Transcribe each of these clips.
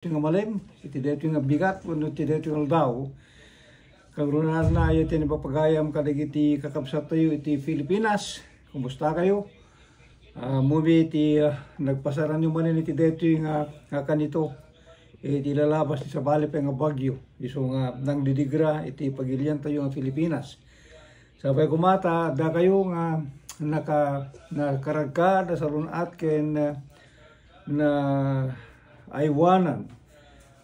Iti nga malim, iti deto nga bigat, wano iti deto nga aldaw. Kagrunan na iti napapagayam kadagiti kakabsat tayo iti Pilipinas. Kumusta kayo? Movie iti nagpasaran yung manin iti deto nga kanito. Iti lalabas sa bali pa nga bagyo. Iso nga nang didigra iti pagilian tayo nga Pilipinas. Sabay kumata, da kayo nga nakaragka sa runat ken na aywanan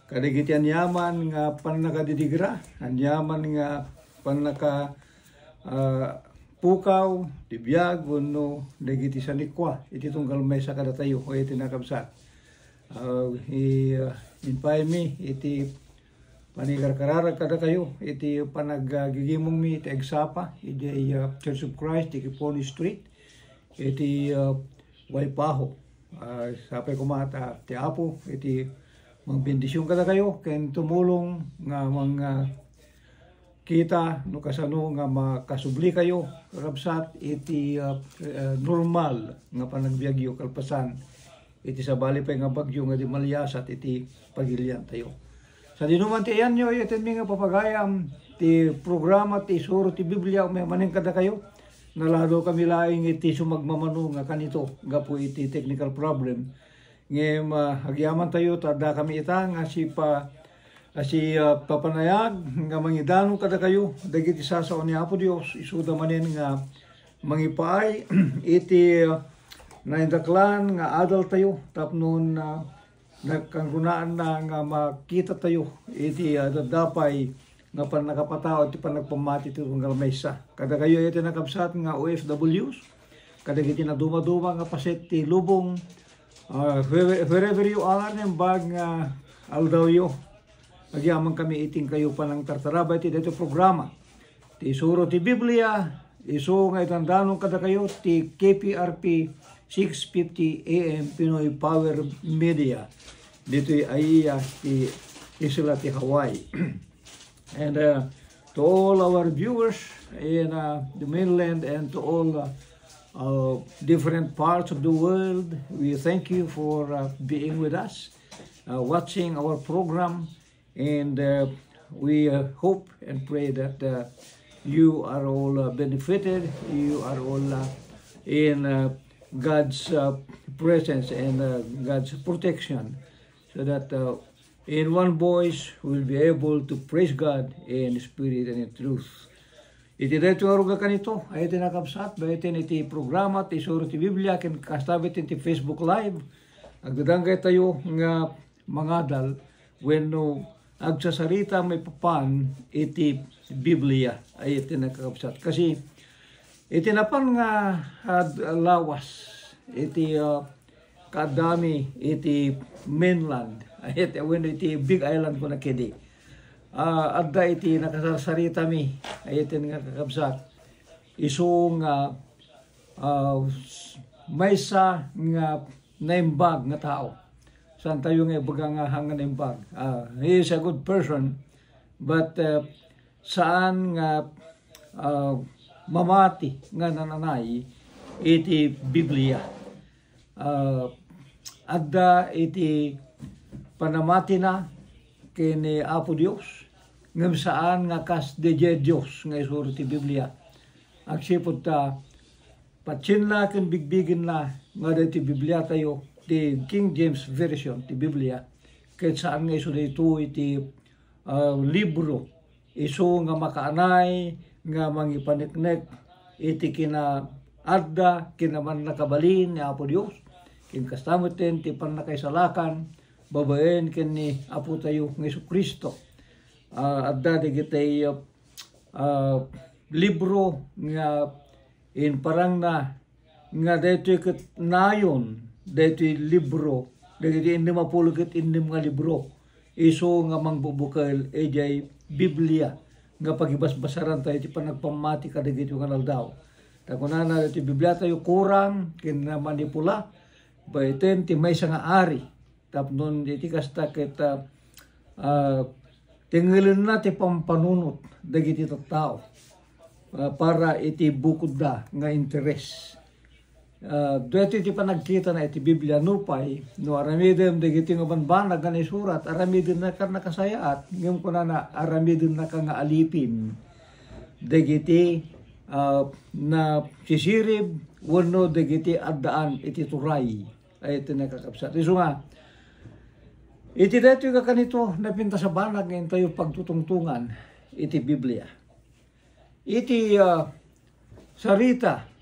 kadagiti anyaman nga panakadidigra, anyaman nga panaka pukaw, tibiyag, wano dagiti sanikwa iti tunggal may sa kada tayo o iti nakabsat. Inpay mi iti panigarkararag kada kayo iti panagagigimong mi iti Agsapa iti Church of Christ iti Pony Street iti Waipaho. Sapay kumata ti Apo iti mga bendisyon kada kayo ken tumulong nga mga kita no kasano nga makasubli kayo rabsat iti normal nga panagbiagyo kalpasan iti sa bali pa nga bagyo nga di malyasat iti pagilian tayo. Sa dinuman ti ayan nyo iti nga papagayam ti programa ti Isuro ti Biblia may maning kada kayo nalado kami laing iti sumagmamano nga kanito gapo iti technical problem ngem agyaman tayo tada kami ita nga si papanayag nga mangidano kada kayo dagiti sasaon ni Apo Dios isuda manen nga mangipaay iti naindaklan nga adult tayo tapnon nagkanggunaan na nga makita tayo iti dapay nga panakapatao iti panagpamati iti tunggal maysa. Kada kayo iti nakabsat nga OFWs, kada iti na dumaduma nga paset ti lubong, wherever you are, bag nga aldaw yo. Agyaman kami iting kayo pa ng tartaraba iti dito programa. Ti Isuro ti Biblia, iso nga itandanong kada kayo ti KPRP 650 AM Pinoy Power Media. Dito ay ti isla ti Hawaii. And to all our viewers in the mainland and to all different parts of the world, we thank you for being with us, watching our program, and we hope and pray that you are all benefited, you are all in God's presence and God's protection, so that in one voice, we'll be able to praise God in spirit and in truth. Iti dito nga ruga kanito, ay iti nakabsat, ba iti programa, ti Isuro ti Biblia, ken kastabit iti Facebook Live. Agdadangay tayo nga mangadal, when no, agsasarita may papan, iti Biblia, ay iti nakabsat. Kasi, iti napan nga lawas, iti kadami, iti mainland, ayat when iti big island ko na kidi. Adda iti nakasarita mi ayat nga kakabsat. Iso nga maysa nga naimbag nga tao. Saan tayo nga baga nga hangan naimbag. He is a good person, but saan nga mamati nga nananay iti Biblia. Adda iti panamati na kini Apo Dios ngem saan nga kas de Dios nga Isuro ti Biblia. Agsipod ta patsinla ken bigbigin na nga ti Biblia tayo ti King James Version ti Biblia ket saan nga iso dito iti libro iso nga makaanay nga mangipaniknek iti kina adda kinaman nakabalin ni Apo Dios kin kastamutin ti pannakaisalakan babaen ken ni Apo tayo ng Jesucristo. Adda digitay libro nga in parang na nga deto'y ket nayon deto'y libro digiti indi mapulog ket indi nga libro iso nga mangbubukal ejay Biblia nga pagibasbasaran tayo ti panagpamati kadagiti nga aldaw. Takunana ti Biblia tayo kurang ken manipula baiten ti maysa nga ari tapnon iti kasta ket tingilen na ti pampanunot dagiti tattao para iti bukod da nga interes. Dito iti panagkita na iti Biblia nupay, no aramidem dagiti nga banbanag nga surat, aramidem na ka nakasayaat, ngayon ko na aramidem na ka nga alipin, dagiti na sisirib, wano dagiti addaan iti turay, ay iti nakakapsat. Iso nga, iti dito ka kanito, napinta sa banag ngayon tayo pagtutungtungan, iti Biblia. Iti sarita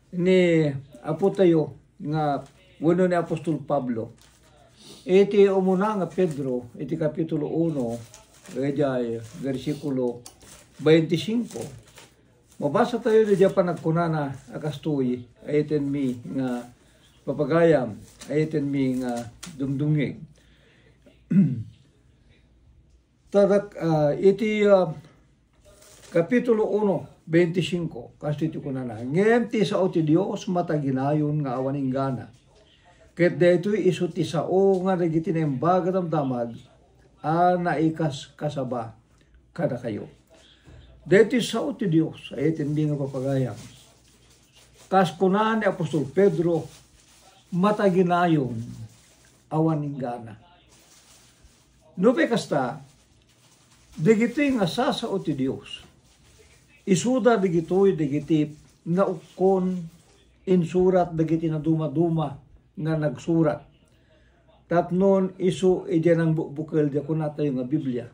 ni apo tayo nga wano ni Apostol Pablo. Iti umuna nga Pedro, iti kapitulo 1, versikulo 25. Mabasa tayo na diya panagkunana akastoy, ayiten mi nga papagayam, ayiten mi nga dumdungig. Tadak iti kapitulo 1, 25, kasi ito ko na na. Ngayon ti sao ti Diyos mataginayon nga awaning gana. Ket deto'y iso ti sao nga nagiti na imbaga damdamag naikas kasaba kada kayo. Deto'y sao ti Diyos ay hindi nga papagayam. Kas kunan ni Apostol Pedro mataginayon awaning gana. Nupe kasta, dagiti nga sasao ti Diyos. Isuda digitoy digiti na ukon insurat digiti na dumaduma nga nagsurat. Tapnon isu idyan ang bukal di ko na tayo nga Biblia.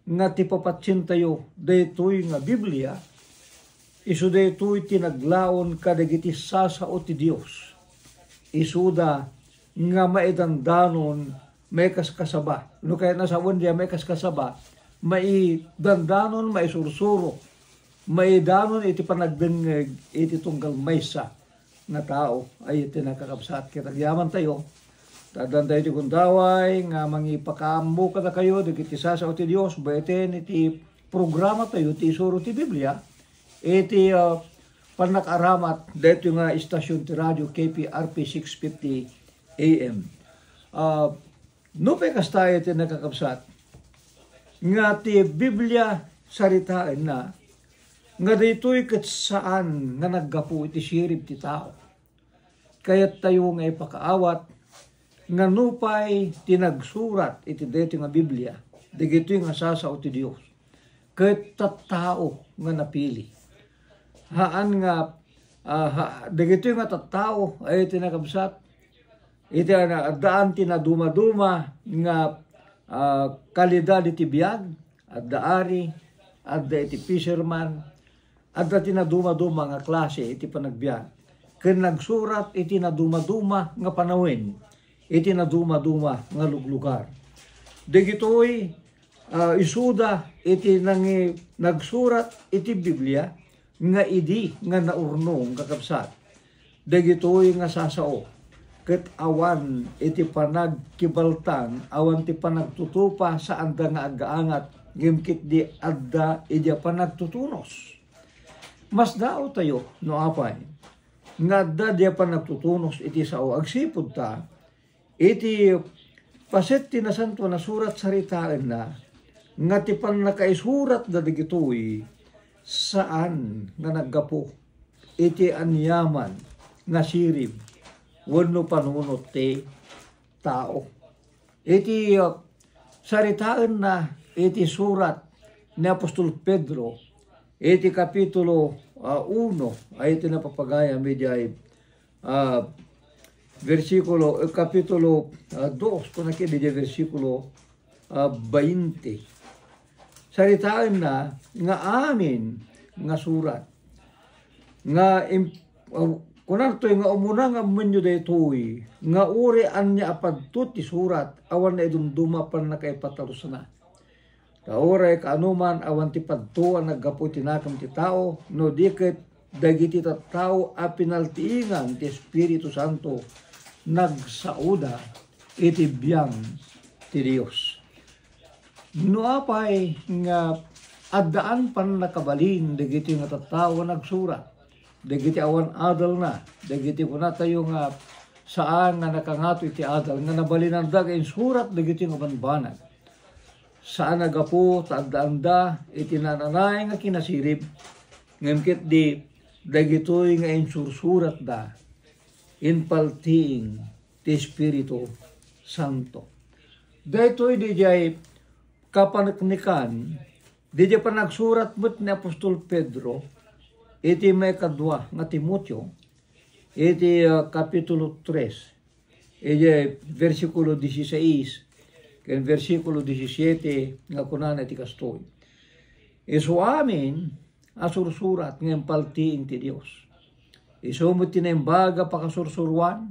Nga tipapatsin tayo daytoy nga Biblia, isu daytoy tinaglaon kadagiti sasao ti Dios. Isuda nga maidandanon may kaskasaba. No kaya nasawan diya may kaskasaba, may dandanon, may sursuro, may danon iti panagdengeg iti tunggal maysa nga tao ay iti nakakapsat kitagyaman tayo. Tadan tayo iti kundaway nga mangipakaambo kada kayo digiti sasao ti Dios baiten iti programa tayo ti isuro ti Biblia iti panakaramat dito nga istasyon ti radio KPRP 650 AM. Nupe kasta iti nakakapsat nga ti Biblia saritaan na nga dito'y kat saan nga naggapu iti sirib ti tao. Kaya't tayo nga ipakaawat nga nupay tinagsurat iti dito nga Biblia. Digito'y nga sasao ti Diyos. Kaya't tattao nga napili. Haan nga, digito'y nga tattao ay tinakabsat. Iti na daan tinadumaduma nga kalidad iti biyag, at daari, at da iti fisherman, at da tinaduma-duma nga klase iti panagbiyan. Ken nagsurat iti naduma-duma nga panawin, iti naduma-duma nga luglugar. Digitoy isuda iti nagsurat iti Biblia nga idi nga naurnong kakabsat. Digitoy nga sasao ket awan iti panagkibaltan, awan ti panagtutupa sa anda nga agaangat ngimkit di adda iti panagtutunos. Mas dao tayo, no apay, nga adda di panagtutunos iti sao agsipod ta, iti paset ti nasanto na surat saritaan na, nga ti panakaisurat da digitoy, saan nga naggapo, iti anyaman, nga sirib, wano panunot ti tao. Iti saritaan na, iti surat ni Apostol Pedro, iti kapitulo 1, ay iti napapagaya medya versikulo, kapitulo 2, kung nakita versikulo 20. Saritaan na nga amin nga surat. Nga kunan to'y nga umuna nga menyo daytoy nga uri anya apadtut ti surat awan na idumduma pan nakaipatalos na. Kaoray kaanuman awan ti padto ang naggapu tinakam ti tao no diket dagiti tattao a pinaltiingan ti Espiritu Santo nagsauda iti biyang ti Dios. No apay nga addaan pan nakabalin dagiti nga tattao nagsurat. Dagiti awan adal na, dagiti kuna tayo nga saan nga nakangato iti adal nga nabalinan da kain surat dagiti nga banbanag. Saan nagapo taanda iti nananay nga kinasirib ngem ket di dagitoy nga insursurat da inpaltiing ti Espiritu Santo. Daytoy di jay kapaneknikan, di jay pa nagsurat mo't ni Apostol Pedro, iti may kadwa nga Timoteo, iti kapitulo 3, iti versikulo 16, ken versikulo 17, nga kunan iti kastoy. Isu amin, asursurat ng paltiing ti Dios. Isumot tinimbaga pakasursuruan,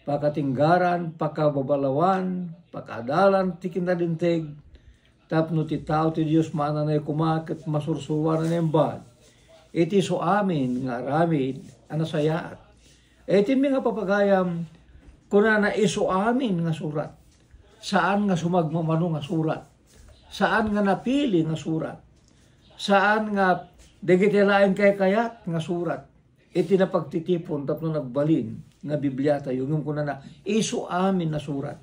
pakatinggaran, pakababalawan, pakadalan ti kinadinteg, tapno ti tao ti Dios maananay kumakit masursuruan na nimbag. Iti so amin nga aramid anasayaat. Iti mga papagayam kuna na iso amin nga surat. Saan nga sumagmamano nga surat? Saan nga napili nga surat? Saan nga dagitilain kay kayat nga surat? Iti napagtitipon tapno nagbalin nga Biblia tayo. Yung kuna na iso amin na surat.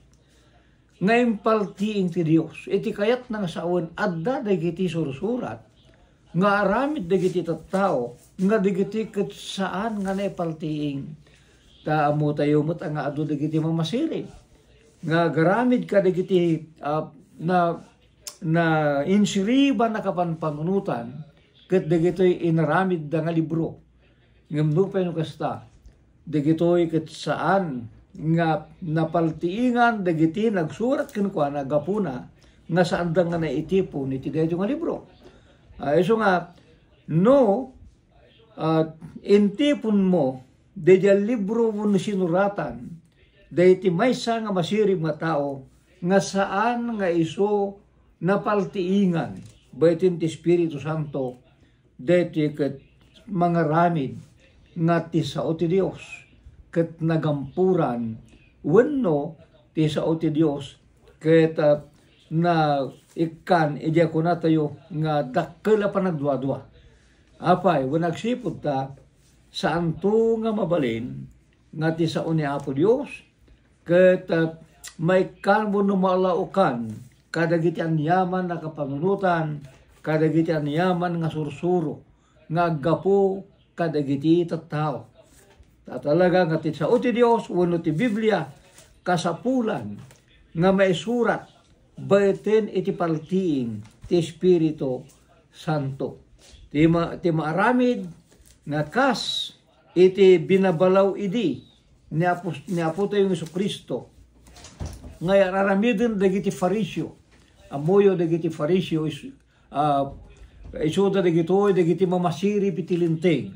Ngayon paltiing ti Dios. Iti kayat nga saon adda dagiti sursurat. Nga aramid dagiti tattao, nga dagiti ket saan nga naipaltiing. Taamo tayo mo't ang adu dagiti mamasirin. Nga garamid ka dagiti na insiriba na kapanpanunutan, ket dagitoy inaramid da nga libro. Ngam pa yung kasta, dagitoy ket saan nga napaltiingan dagiti nagsurat kinuha na gapuna, nga saan da nga naitipon iti dayto nga libro. So nga, no, intipon mo, dahil libro mo na sinuratan, dahil ti maysa nga masirib nga tao, nga saan nga iso napaltiingan, baitin ti Espiritu Santo, dahil ti ket mga ramid, nga ti sao ti Dios, ket nagampuran, wenno ti sao ti Dios, ket na ikan ija ko na tayo nga dakkel pa nagdwa-dwa. Apay, wanagsipod ta saan to nga mabalin nga ti sao ni Apo Dios ket may kalbo no malaukan kadagiti anyaman na kapanunutan, kadagiti anyaman nga sursuro nga gapo kadagiti tattao. Talaga nga ti sao ti Dios wenno ti Biblia kasapulan nga may surat baitin iti paltiing ti Espiritu Santo. Ti maaramid nga kas iti binabalaw idi ni Apo tayong Jesucristo. Nga aramidin dagiti Fariseo. Amoyo dagiti Fariseo isuda dagiti mamasiri pitilinteng.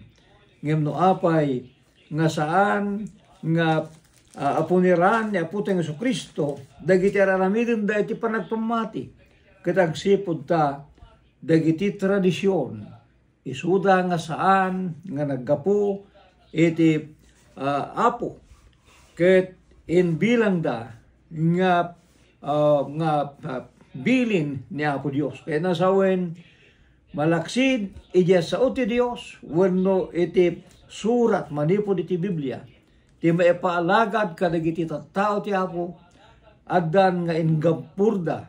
Ngem no apay nga saan nga apuniran ni Apo tayong Jesucristo, dagiti aramidin da iti panagpamati. Katagsipod ta, dagiti tradisyon, isuda nga saan, nga naggapo, iti Apo. Ket inbilang da, nga bilin ni Apo Dios. Kaya nasawen, malaksid, ija sao ti Dios, wenno iti surat, manipod iti Biblia, ti maipaalagad kadagiti tattao ti Apo, addan nga ingabpurda,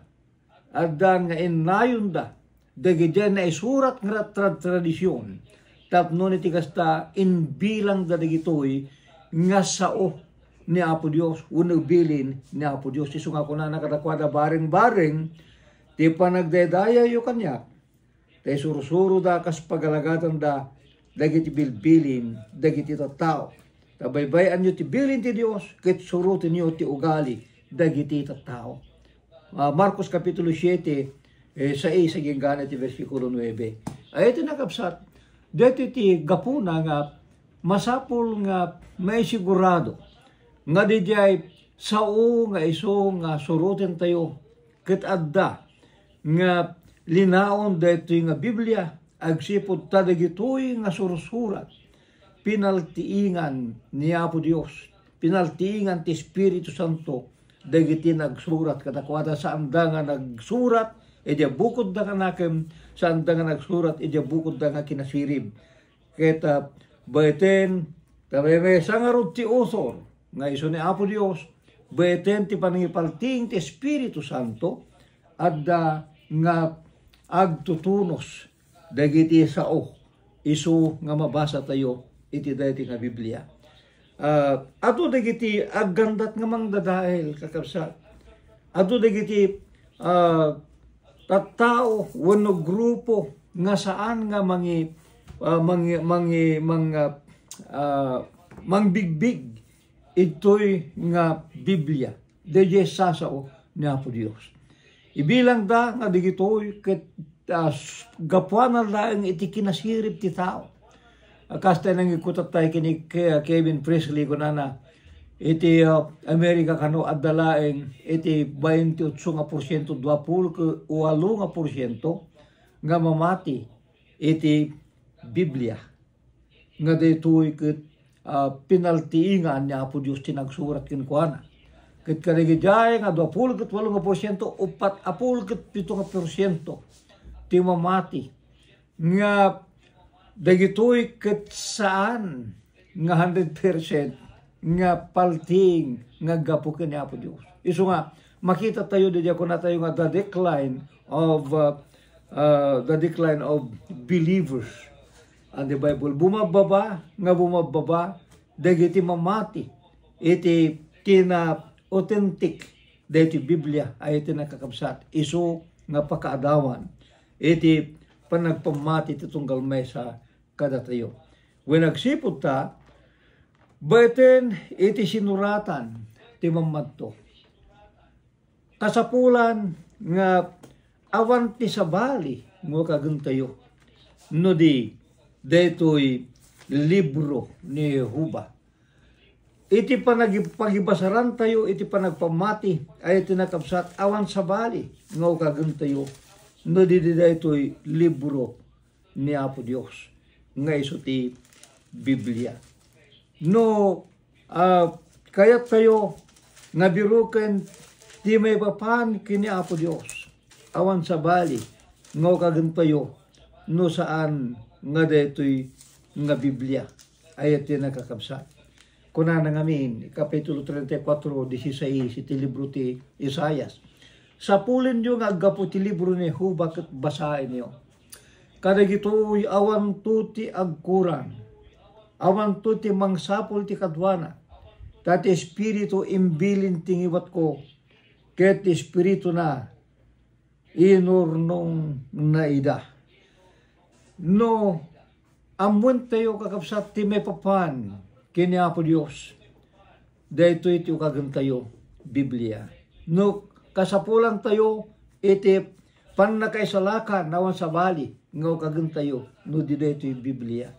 addan nga innayunda, dagiti na isurat nga tradisyon, tapno iti kasta inbilang da dagitoy nga sao ni Apo Dios, uno bilin ni Apo Dios. Isu nga kuna nakadakwada bareng-bareng, ti panagdedaya yu kanya, ti sursuro da kas pagalagatan da, dagiti bilbilin, dagiti tattao. Tabaybayan nyo ti bilin ti Dios, ket surutin nyo ti ugali, dagiti tattao. Marcos kapitulo 7, sa isaging gana ti versikulo 9. Ay iti nakapsat, dito ti gapuna nga, masapul nga may sigurado, nga di jay sao nga iso nga surutin tayo, ket adda, nga linaon dito nga Biblia, agsipod ta dagitoy nga sursurat, pinaltiingan ni Apo Dios, pinaltiingan ti Espiritu Santo, dagiti nagsurat kadakwada saan da nga nagsurat, ija bukod da nga nakem, saan da nga nagsurat, ija bukod da nga kinasirib. Keta baiten, may sangarod ti usor, nga iso ni Apo Dios, baiten ti panangipalting ti Espiritu Santo, adda nga agtutunos, dagiti sao, iso nga mabasa tayo, iti dati nga Biblia. ato dagiti aggandat nga mang dadael kakabsat. Ato dagiti tattao wenno grupo nga saan nga mangbigbig ito'y nga Biblia. Deje sasao ni Apo Dios. Ibilang da nga digito'y gapuanan laeng iti kinasirip ti tao. Kasta nang ikutat tayo kini Kevin Presley kunana iti Amerika kano adalaeng iti 28% 28% nga mamati iti Biblia nga daytoy ket pinaltiingan ni Apo Dios tinagsurat kenkuana ket kadagiti nga 28% o 47% ti mamati nga dagitoy ket saan nga 100% nga palting nga gapo ken ni Apo Dios. Isu nga makita tayo diya kun tayo nga the decline of believers and the Bible bumababa dagiti mamati iti tina authentic dati Biblia ay iti nakakabsat isu nga pakaadawan iti panagpamati ti tunggal mesa kada tayo. When nagsipod ta baiten iti sinuratan ti mamadto. Kasapulan nga awan ti sabali ngo kagantayo. No di daytoy libro ni Jehovah. Iti pagibasaran tayo iti panagpamati ay tinakabsat awan sabali ngo kagantayo. No di daytoy libro ni Apo Dios nga isu ti Biblia. No, kayat tayo nabiruken di may papan kini Apo Dios. Awan sabali, ngo kagantayo, no saan nga detoy nga Biblia. Ayat din nakakabsat. Kuna na ngamin, Kapitulo 34:16, iti libro ti Isayas. Sapulin nyo nga agapo ti libro ni Jehovah ket basahin nyo. Kadagitoy awan tuti agkuran. Awan to ti mangsapol ti kadwana. Tati espiritu imbilin tingiwat ko. Ket espiritu na inurnong naida. No, amun tayo kakapsat ti may papan kini Apo Dios. Dahito iti kagantayo Biblia. No, kasapulan tayo iti panakaisalakan nawan sa bali ngaw kagantayo no di dahito Biblia.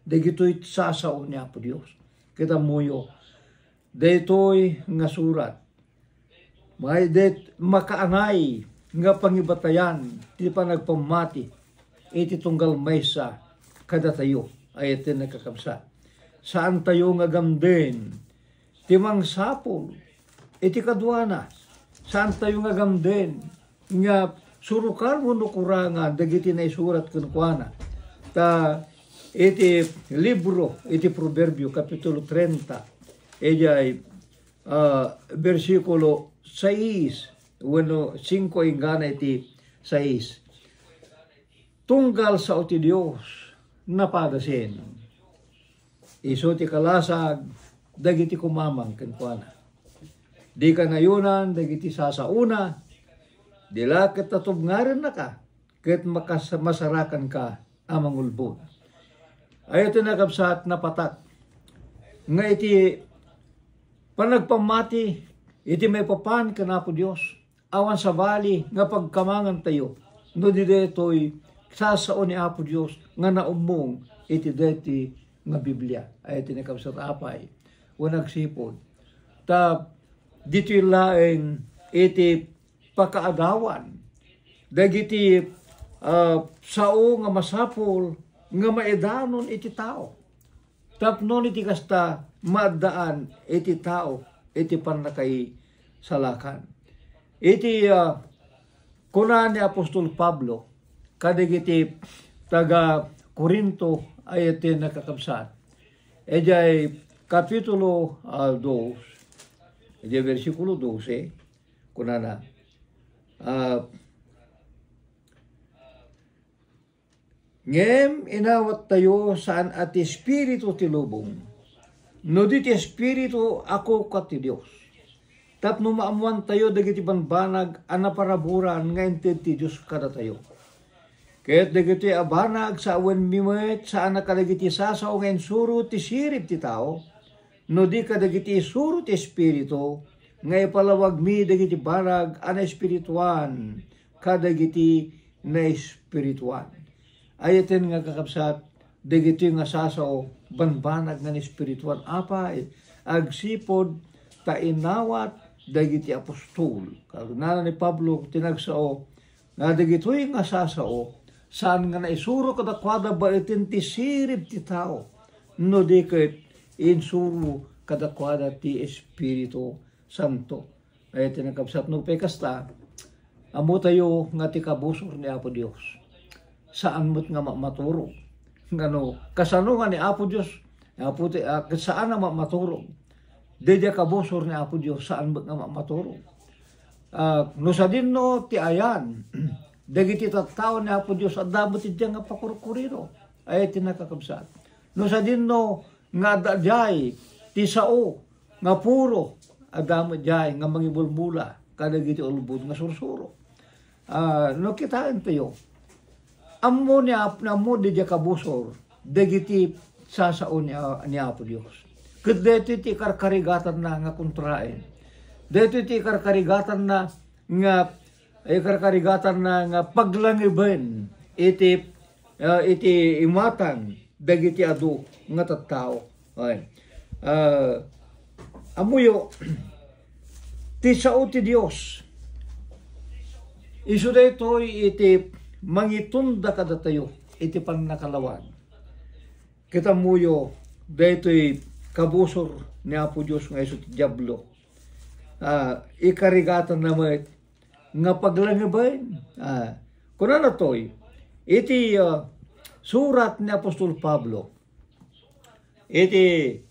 Dagitoy sasao ni Apo Dios. Kita muyo. Daytoy nga surat. May makaanay nga pangibatayan ti panagpamati iti tunggal maysa kada tayo ay iti nakakabsat. Saan tayo nga gamden ti mangsapol iti kadwana. Saan tayo nga gamden nga surukan mo nukurangan dagiti na isurat kunkuana. Ta iti libro, iti Proverbio, Kapitulo 30, ejay versikulo 6, bueno, 5 ingana iti 6. Tunggal sa uti Dios, napadasin. Iso ti kalasag, dagiti kumamang kenkwana. Di ka ngayunan, dagiti sasauna, dila ket tatubngaren na ka, ket masarakan ka amang ulbod. Ay ito nakabsat na patak. Nga iti panagpamati, iti may papan ka na po Diyos. Awan sa bali, nga pagkamangan tayo. No di detoy, sasao ni Apo Diyos, nga naumong, iti deti nga Biblia. Ay iti nakabsat apay. O nagsipod. Ta, dito laeng iti pakaadawan. Dagiti sao nga masapol, nga maedanon iti tao. Tapnon iti kasta maadaan iti tao, iti panakay salakan. Iti kuna ni Apostol Pablo, kadagiti taga Corinto ay iti nakakabsat. Ejay Kapitulo 2, ejay versikulo 12, kuna na, ngem inawat tayo saan at espiritu ti lubong. no di ti espiritu ako kat ti Dios. Tapno maamuan tayo dagiti banbanag anaparaburan nga inted ti Dios kada tayo. Kaya't dagiti abanag sa awen mimet saan nakadagiti sasaw nga insuro ti sirip ti tao, no di kadagiti suro ti espiritu nga ipalawag mi dagiti banag ana espirituan kadagiti na espirituan. Ayaten nga kakabsat dagiti nga sasaw banbanag nga espirituan apay agsipod ta inawat dagiti apostol. Kagunanan ni Pablo tinagsao nga dagitoy nga sasao saan nga naisuro kadakwada ba itin ti sirip ti tao no di ket insuro kadakwada ti Espiritu Santo. Ay tinagkapsat no pekasta amo tayo nga ti kabusor ni Apo Dios. Saan mo't nga maturo? Ngano kasano nga ni Apo Dios? Apo ti saan na maturo? Dedya kabusor ni Apo Dios saan mo't nga maturo? No sa dinno ti ayan dagiti tattao ni Apo Dios adamo ti diyan nga pakurkuriro. Ay tinakakabsat. No sa dinno nga dayay ti sao nga puro adamo jay nga mangibulbula kadagiti ulbud nga sursuro. No kitaan tayo. Ammo di kabusor dagiti sasao ni Apo Dios. Ket deti ti karkarigatan na nga kontraen. Deti ti karkarigatan na nga paglangiben iti imatang dagiti adu nga tattao. Ay. Amuyo ti sao ti Dios. Isu daytoy iti mangitunda kada tayo iti pannakalawan. Kita muyo daytoy kabusor ni Apo Dios nga isu ti diablo. Ikarigatan na met nga paglangiben. Kunana toy iti surat ni Apostol Pablo iti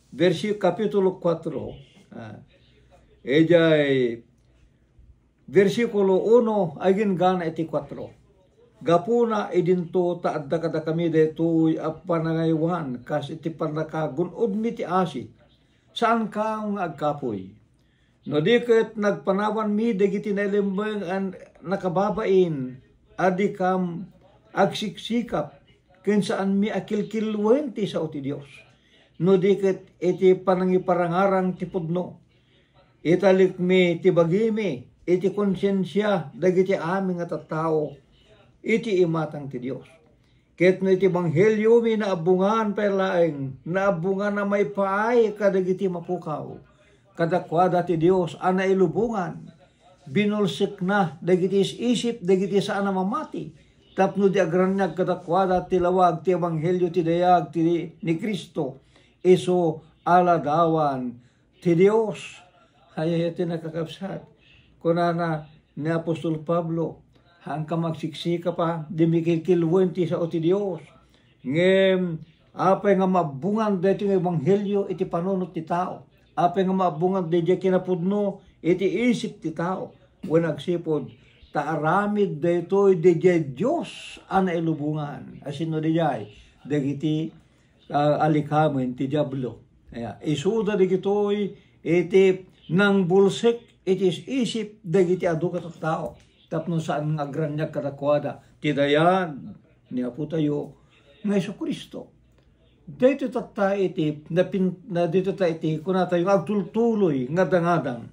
kapitulo 4 ejay versikulo 1 agin gana iti 4 gapuna idinto taadda kada kami daytoy a panangaywan kas iti panakagunod mi ti asi saan ka nga agkapoy no di ket nagpanawan mi dagiti nailembeng an nakababain adi kam agsiksikap ken saan mi akilkilwen ti sao ti Dios no di ket iti panangiparangarang ti pudno italik mi ti bagimi iti konsyensya dagiti aming nga tattao iti imatang ti Dios. Ket no iti banghelyo mi naabungan perlaeng naabungan na may paay kadagiti mapukaw kadakwada ti Dios ana ilubungan binulsik na dagiti isip dagiti saan na mamati tapno di agranyag kadakwada ti lawag ti ebanghelyo ti dayag ti ni Kristo iso aladawan ti Dios. Hayayati nakakapsat kunana ni Apostol Pablo hangka magsiksika pa dimikilkilwen ti sao ti Dios ngem apay nga mabungan dayto nga ebanghelyo iti panunot ti tao apay nga mabungan dayto kinapudno iti isip ti tao wen agsipod taaramid daytoy dayjay Dios ana ilubungan asino dayjay dagiti alikamen ti diablo. Isuda digitoy iti nang bulsik iti isip dagiti adu ket tao tapno saan nga agranyag kadakwada ti dayan ni Apo tayo nga Jesucristo. Dito tatta iti na dito ta iti kunata yung agtultuloy nga dangadang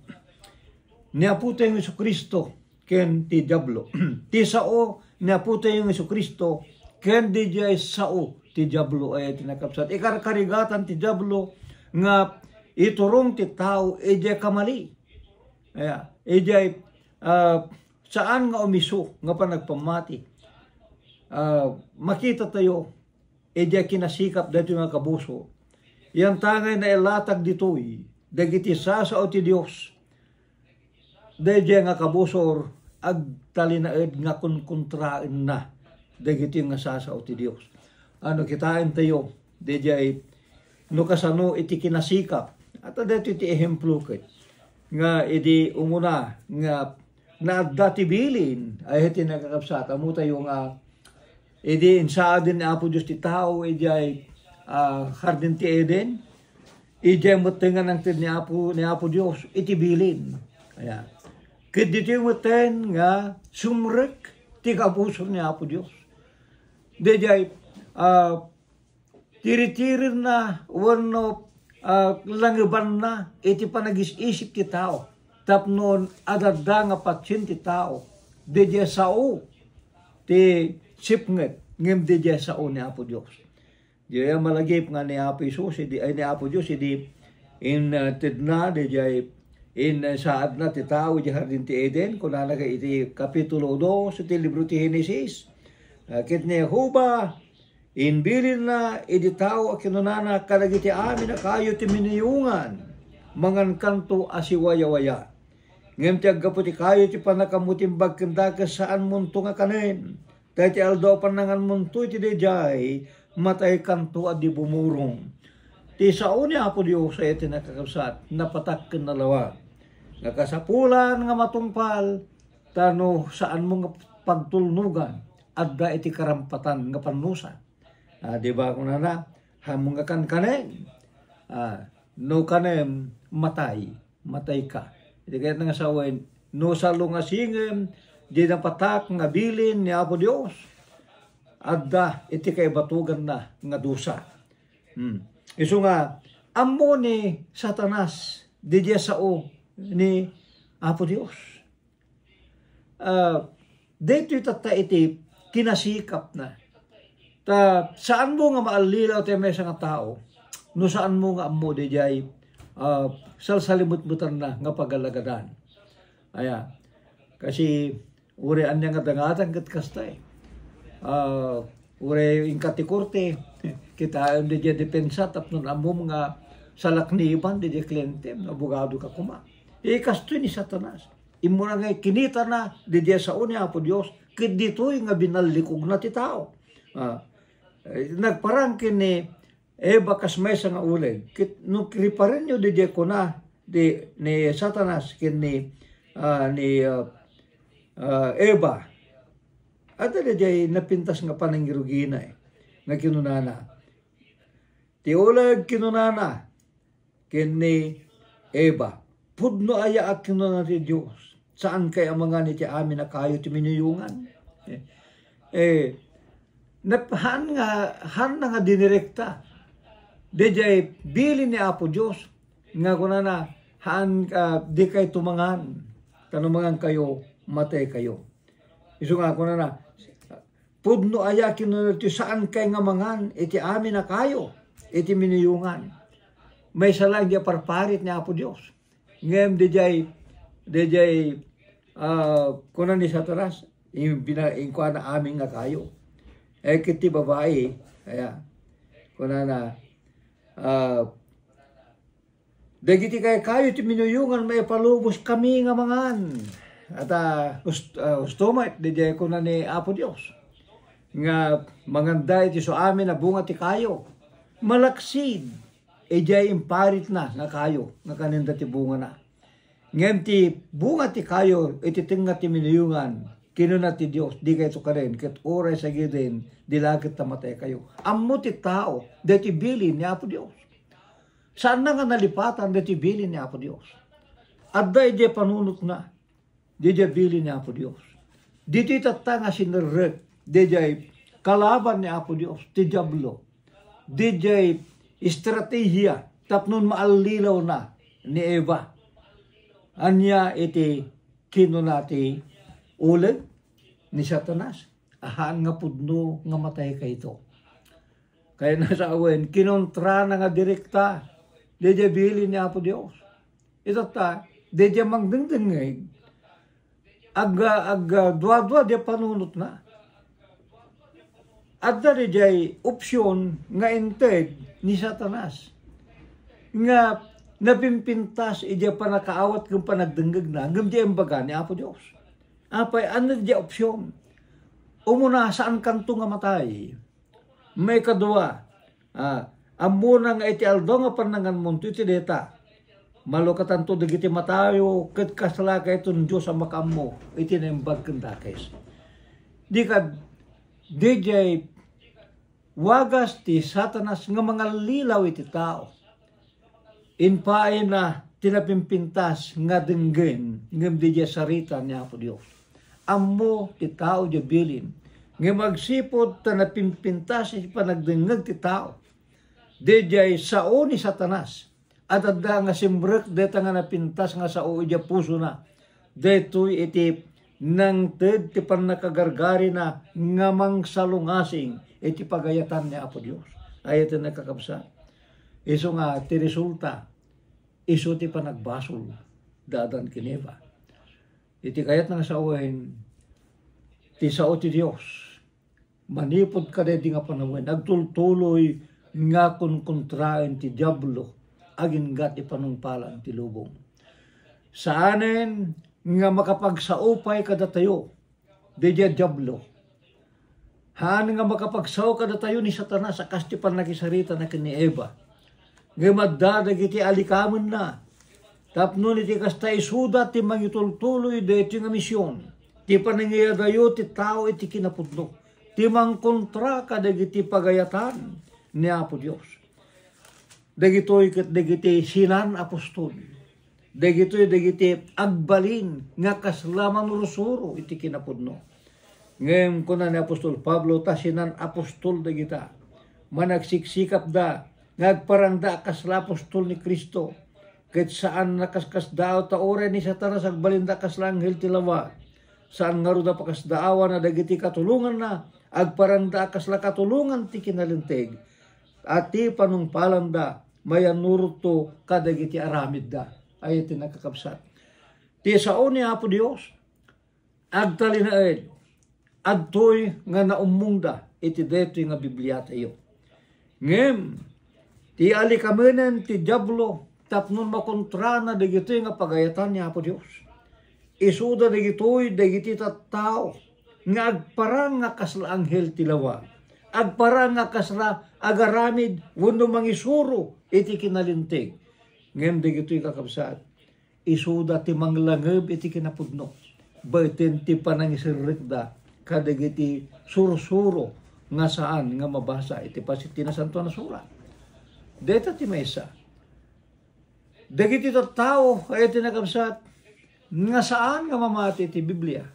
ni Apo tayo Jesucristo ken ti diablo. Ti sao ni Apo tayo Jesucristo ken di jay sao ti diablo ay tinakapsat. Ikarkarigatan ti diablo nga iturong ti tao ejay kamali. Ejay saan nga umiso nga panagpamati. Makita tayo ejay kinasikap dito nga kabuso. Yang tangay na ilatag ditoy dagiti sasao ti Dios. Dejay nga kabusor agtalinaed nga kontraen na dagiti nga sasao ti Dios. Ano kitain tayo dejay no kasano iti kinasikap at dito iti ehemplo ket nga iti umuna nga naadatibilin ay iti nakakapsat amo tayo nga iti insaadin ni Apo Dios ti tao iti ay Hardin ti Eden ijay mutengan ang tin ni Apo Dios iti bilin. Kaya ket dito muten nga sumrek ti kapuso ni Apo Dios. Dejay tiri-tiri na wano langiban na iti panagis-isip ti tao. Tapnon adada nga patsin ti tao. Dejay sao ti sipnget ngem dejay sao ni Apo Dios. Diyay malagip nga ni Apo Isus, ni Apo Dios, in tidna, diyay in saad na ti tao di Hardin ti Eden, kung nalaga iti Kapitulo 2, iti libro ti Genesis, kit ni Jehovah, in bilin na iti tao kinunana kalagiti amin na kayo ti miniyungan, mangan kanto asiwaya-waya. Ngem ti aggapo ti kayo ti panakamutim bagkendakas saan munto nga kanen, tayo ti aldaw panangan munto iti dejay, matay kanto at di bumurong. Ti sao ni Apo Dios ay iti nakakabsat, napatak ken nalawa. Nakasapulan nga matungpal, tano saan mo nga pagtulnugan, adda iti karampatan nga panusa. Di ba kung na, hamong nga kanen, no kanem, matay ka. Iti kaya nga sawen, no salo nga singem, di na patak nga bilin ni Apo Dios, adda iti kay batugan na nga dusa. Isu nga ammo ni Satanas di sao ni Apo Dios. Dito itata iti kinasikap na. Saan mo nga maalilaw tayo may nga tao, no saan mo nga ammo di jay salsalimut-mutan na nga pagalagadan. Kasi urian niya nga dangatan kat kastay. Ure yung katikurte, kita yung di depensa, tapos amom nga salakniban, di kliyente, abogado ka kuma. Kasto ni Satanas. Imo na nga kinita na, di sao ni Apo Dios, kit dito'y nga binalikog na ti tao. Nagparangkin ni Eva kasmay sa nga uleg, kit nung kriparin nyo di ko na, ni Satanas, kin ni Eva, at diyay napintas nga panangirugina nga kinunana. Ti ulag kinunana, kini Eva, pudno aya at kinunana ti Diyos. Saan kaya mga ni ti amin na kayo ti minuyungan? Han na nga dinirekta. Diyay bilin ni Apo Diyos, nga kunana, di kayo tumangan, tanumangan kayo, matay kayo. Isu nga kunana, pudno aya kinunod ti saan kay nga mangan, iti amin na kayo, iti miniyungan. May salang di parparit ni Apo Dios. Ngem dijay kunan ni Satanas, ingkuan na amin nga kayo. Kiti babae, kunan na, dagiti kay kayo ti miniyungan, may palubos kami nga mangan. At ustomait, dijay kunan ni Apo Dios. Nga manganda iti so amin na bunga ti kayo. Malaksid, ijay imparit na nga kayo, nga kaninda ti bunga na. Ngem ti bunga ti kayo, iti tinga ti minuyungan, kinuna ti Dios, di kayo ka rin, ket oray sa gidin, di lagit tamatay kayo. Ammo ti tao, deti bilin ni Apo Dios. Saan na nga nalipatan, deti bilin ni Apo Dios. Adda ijay panunot na, di jay bilin ni Apo Dios. Dito itata nga sinirek, dijay kalaban ni Apo Dios, ti Diablo. Dijay estratehiya, tapnon maalilaw na ni Eva. Anya iti kinunati uleg ni Satanas. Ahaan nga pudno nga matay ka ito. Kaya nasa awen, kinontra na nga direkta. Dijay bilin ni Apo Dios. Ito ta, dijay magdengdengay. Dua-dua di panunot na. At dari jay opsyon nga inted ni Satanas. Nga napimpintas ija pa nakaawat kung panagdenggag na. Ngam di embaga ni Apo Dios. Apay, ano di opsyon? Umuna saan kanto nga matay? May kadua. Amuna nga iti aldo nga panangan munto iti deta. Malukatan to dagiti matayo ket kasalaka itong Diyos ang makammo. Iti na embag kendakes. Di ka DJ wagas ti Satanas nga mga lilaw iti tao. inpain na tinapimpintas nga denggen ngem di sarita ni Apo Dios. Ammo ti tao di bilin nga magsipod ta napimpintas iti panagdengeg ti tao. Di sao ni Satanas at adda nga simbrek deta nga napintas nga sao iti puso na. Detoy iti nang ted ti panakagargari na nga mangsalungasing iti pagayatan ni Apo Dios. Ayat na kakabsa. Iso nga ti resulta, iso ti panagbasol dadan kineva. Iti kayat nga sawahin, ti sao ti Dios, manipod ka di nga panawin, nagtultuloy nga kontraen ti diablo, agin gat ipanungpalan ti lubong. Saanen nga makapagsaupay kada tayo, di diablo. Haan nga makapagsao kada tayo ni Satanas, akas ti panakisarita na kini Eva. Nga maddadag iti alikaman na. Tapno iti kasta isuda ti mangitultuloy da iti nga misyon. Ti panangiyadayo ti tao iti kinapudno. Ti mangkontra kadag iti pagayatan ni Apo Dios. Dagitoy ket dagiti sinan apostol. Dagitoy dagiti agbalin nga kaslaman rusuro iti kinapudno. Ngem kuna ni Apostol Pablo ta sinan apostol dagita. Managsiksikap da nagparangda kasla apostol ni Kristo. Ket saan nakaskas-daaw ta ore ni Satanas agbalinda kasla anghel ti lawa. Saan nga ruda pakasdaawa na dagiti katulungan na agparangda kasla katulungan ti kinalinteg. At ti panungpalan da mayan nurot to kadagiti aramid da. Ay iti nakakabsat. Ti sao ni Apo Dios agtalinaed adtoy nga naumungda iti detoy nga Biblia tayo. Ngem ti alikamenan ti diablo tapnon makontra na dagitoy nga pagayatan ni Apo Dios. Isuda dagitoy dagiti tattao nga agparang nga kasla anghel ti lawa. Agparang nga kasla agaramid wenno mangisuro iti kinalinteg. Ngem dagitoy kakabsat. Isuda ti manglangeb iti kinapudno. Baiten ti panangisirrikda kadagiti sursuro nga saan nga mabasa iti pasiti na santo na surat. Deta ti maysa. Dagiti tattao ay iti nakabsat nga saan nga mamati iti Biblia.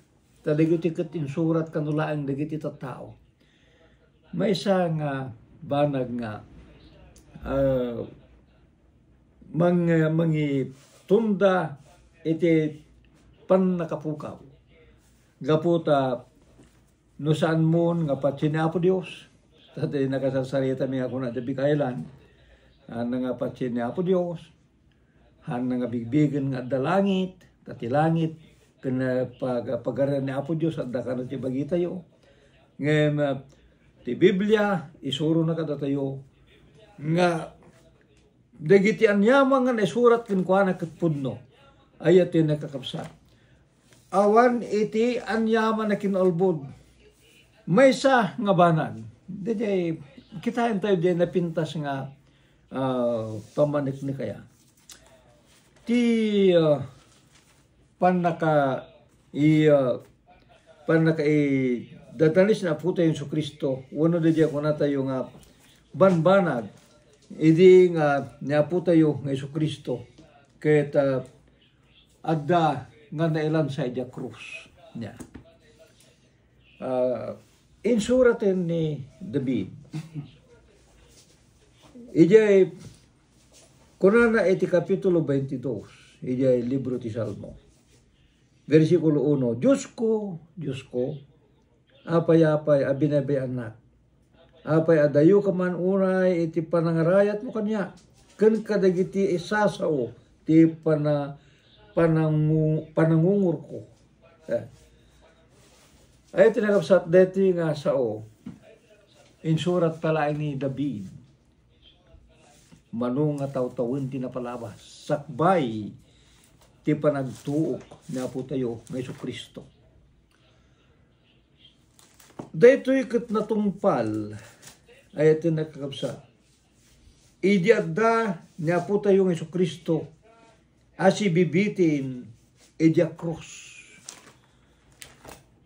Dagiti ket insurat kanulaang dagiti tattao. Maysa nga banag nga mangi tunda iti pannakapukaw. Gaputa no saan mo nga patsin ni Apo Dios. Tati nakasasarita mi ako na dabi kailan. Han nga patsin ni Apo Dios. Han nga bigbigan nga adalangit. Tati langit. Kana pagaran ni Apo Dios at dakano ti bagi tayo. Ngem ti Biblia isuro na kada tayo nga dagiti anyamang nga naisurat ken kuana ket pudno. Ayat ti nakakabsat. Awan iti anyaman na kinalbod. Maysa nga banag. Didi kitain tayo di napintas nga pamanik ni kaya. Ti panaka datanis na po tayo sa Kristo. Uno di ako na tayo nga banbanag. Idi nga niya po tayo nga Isu Kristo. Kahit adda nga nailan sa idya krus niya. Insuratin ni David. Ijay kunana iti kapitulo 22. Ijay libro ti Salmo. Versikulo 1. Diyos ko, apay abinabay anak. Apay adayo ka man unay iti panangarayat mo kanya. Ken kadagiti isasao ti panangungur ko. Ay tinagapsat deti nga sao. Insurat pala ni David. Manong nga taw-tawin tinapalabas. Sakbay ti panagtuok na po tayo ng Isu Kristo. Daytoy ket natungpal ay iti nakakabsat. Idi adda niya po tayo ng Isu Kristo asi bibitin idi krus.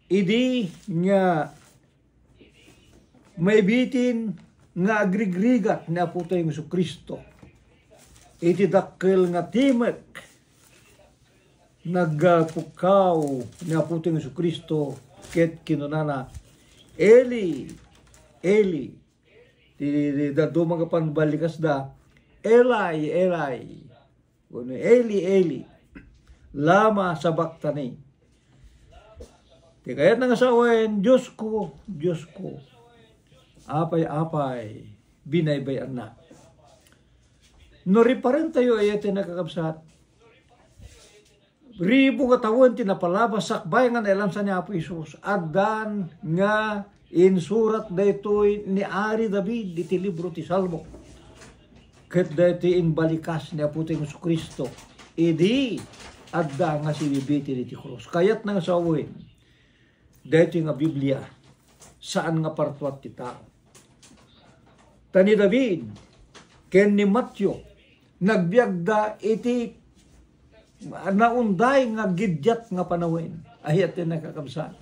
Idi nga may bitin nga agrigrigat na po tayo ng Isu Kristo. iti dakkel nga timek nagpukaw ni Aputing Jesu-Kristo ket kinunana, Eli, Eli, di dadumang kapanbalikas da, Eli, Eli, Eli, Eli, lama sabaktani. Di kayat nang asawain, Diyos ko, apay, binaybayan na. Nori pa rin tayo ay nakakabsat. Ribu katawan tinapalabas sakbay nga nailam sa niya Apo Isus. Adan nga insurat daytoy ni Ari David iti libro ti Salmo. Ket daytoy inbalikas ni Aputing Jesu-Kristo. Idi adda nga sinibiti iti krus. Kayat nga sawin. Daytoy nga Biblia saan nga partuat ti tao. Tani David ken ni Matthew nagbiagda iti naunday nga gidyat nga panawin. Ayat din nakakabsat.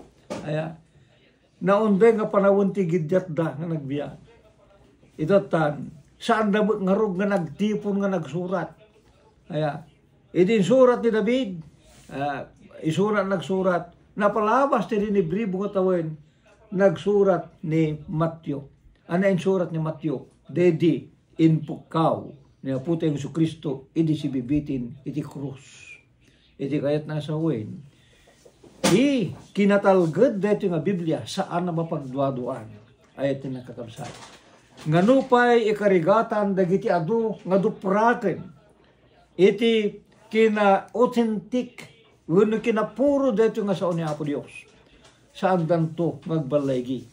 Naunday nga panawin ti gidyat da nga nagbiag. Ito tan, saan da nga rog nga nagtipon nga nagsurat. Idin surat ni David, nagsurat, napalabas ti ni Bribo nga tawin, nagsurat ni Matthew. Ano yung surat ni Matthew? Dedi inpukaw ni Aputing Jesu-Kristo, idi si bibitin, iti krus. Iti kayat na sawin. Kinatalgad dito nga Biblia, saan na mapagduaduan? Ayat na nakakabsat. Nganupay ikarigatan dagiti adu nga dupraken. Iti kina-authentic, wano kinapuro dito nga sao ni Apo Dios. Saan danto magbalaygi?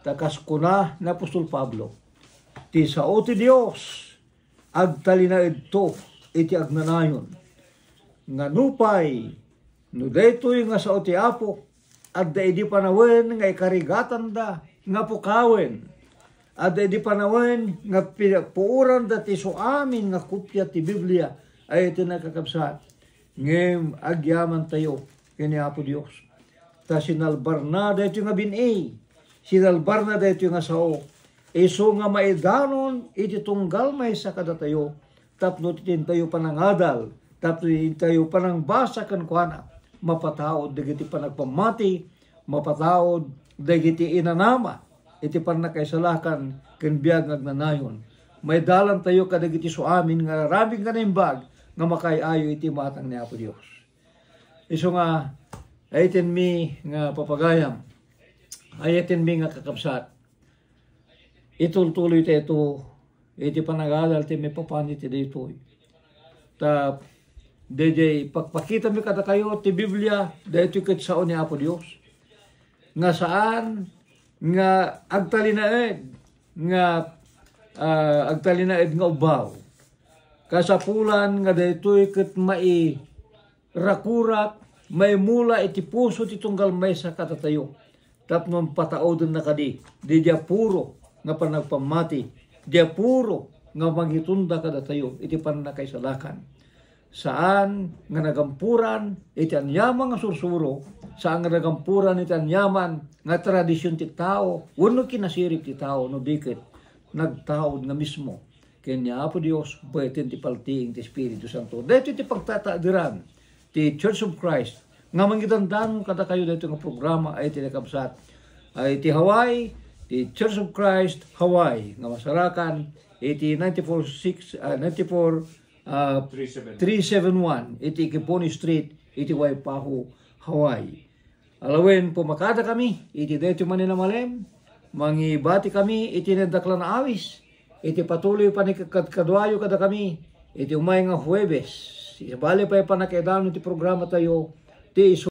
Takas kuna na Apostol Pablo. Ti sao ti Dios, agtalina ito, iti agnanayon. Nganupay, no daytoy nga sao ti Apo, adda idi panawin nga ikarigatan da, nga pukawen. Adda idi panawin nga puuran da ti suamin nga kopya ti Biblia, ay iti nakakabsat. Ngem agyaman tayo, kini Apo Dios. Ta sinalbar na daytoy nga binay, sinalbar na daytoy nga sao, iso nga maidanon, iti tunggal may sa kadatayo, tapno titin tayo panangadal, tapno tayo panang basa kan kuana, mapataod dagiti panagpamati, mapataod dagiti inanama, iti panakaisalakan ken biag agnanayon. May dalan tayo kadagiti suamin nga rabing kanimbag nga makayayo iti matang ni Apo Dios. Iso nga ayatin mi nga papagayam, ayatin mi nga kakabsat. Itultuloy tayo iti panagadal ti may papanit dito. Ta DJ, pagpakita mi kada kayo ti Biblia, dahito ket sao ni Apo Dios. Nga saan, nga agtalinaed, nga agtalinaed nga ubaw. Kasapulan nga dahito ket mai rakurat, may mula iti puso ti tunggal may sa katatayo. Tapno pataodon na kadi, di dia puro nga panagpamati, dia puro nga magitunda kada tayo, iti panakaisalakan. Saan nga nagampuran iti anyaman nga sursuro, saan nga nagampuran iti anyaman nga tradisyon ti tao, wano kinasirip ti tao, no dikit, nagtaod nga mismo. Kanya Apo Dios, buetin ti paltiing ti Espiritu Santo. Dito ti pagtatadiran, ti Church of Christ, nga mangitandan kada kayo dito nga programa ay tinakabsat. Ay ti Hawaii, ti Church of Christ, Hawaii, nga masarakan, iti 371, iti Kiponi Street, iti Waipahu, Hawaii. Alawin, pumakada kami, iti dito Manila-Malem, mangibati kami, iti nadaklan na awis, iti patuloy panikadwayo kada kami, iti umay nga Huwebes, bali pa panakaidan iti programa tayo, ti